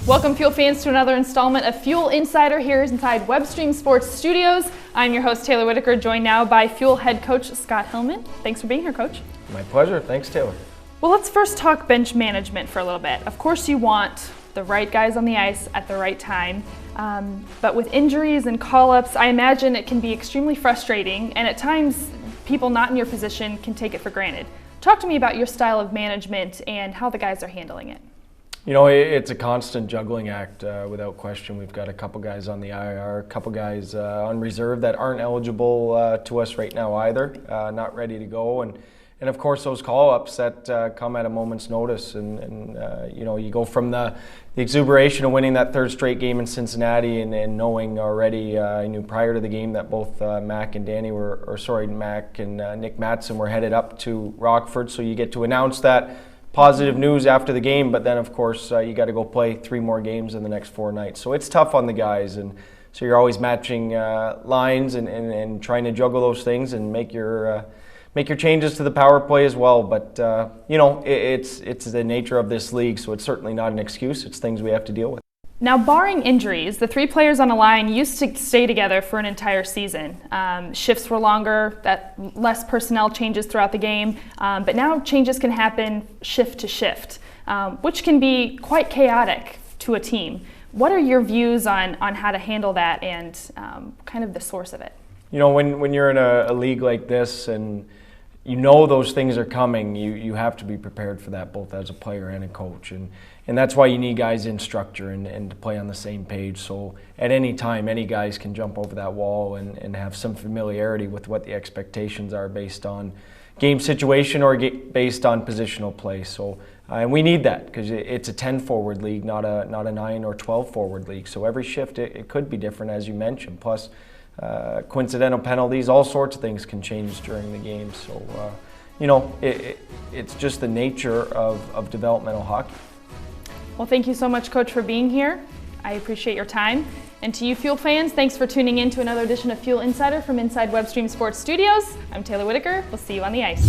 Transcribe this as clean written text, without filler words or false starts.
Welcome, Fuel fans, to another installment of Fuel Insider here inside WebStream Sports Studios. I'm your host, Talor Whitaker, joined now by Fuel head coach Scott Hillman. Thanks for being here, Coach. My pleasure. Thanks, Taylor. Well, let's first talk bench management for a little bit. Of course, you want the right guys on the ice at the right time, but with injuries and call-ups, I imagine it can be extremely frustrating, and at times, people not in your position can take it for granted. Talk to me about your style of management and how the guys are handling it. You know, it's a constant juggling act, without question. We've got a couple guys on the IR, a couple guys on reserve that aren't eligible to us right now either, not ready to go. And of course, those call-ups that come at a moment's notice. And you know, you go from the exuberation of winning that third straight game in Cincinnati and knowing already, I knew prior to the game that both Mac and Nick Matson were headed up to Rockford. So you get to announce that positive news after the game, but then of course you got to go play 3 more games in the next 4 nights. So it's tough on the guys, and so you're always matching lines and trying to juggle those things and make your changes to the power play as well. But you know, it's the nature of this league, so it's certainly not an excuse. It's things we have to deal with. Now, barring injuries, the 3 players on a line used to stay together for an entire season. Shifts were longer, less personnel changes throughout the game, but now changes can happen shift to shift, which can be quite chaotic to a team. What are your views on how to handle that and kind of the source of it? You know, when you're in a league like this and you know those things are coming, you have to be prepared for that, both as a player and a coach. And that's why you need guys in structure and to play on the same page. So at any time, any guys can jump over that wall and have some familiarity with what the expectations are based on game situation or based on positional play. So and we need that because it's a 10-forward league, not a 9 or 12-forward league. So every shift, it could be different, as you mentioned. Plus, coincidental penalties, all sorts of things can change during the game. So, you know, it's just the nature of developmental hockey. Well, thank you so much, Coach, for being here. I appreciate your time. And to you, Fuel fans, thanks for tuning in to another edition of Fuel Insider from inside WebStream Sports Studios. I'm Talor Whitaker. We'll see you on the ice.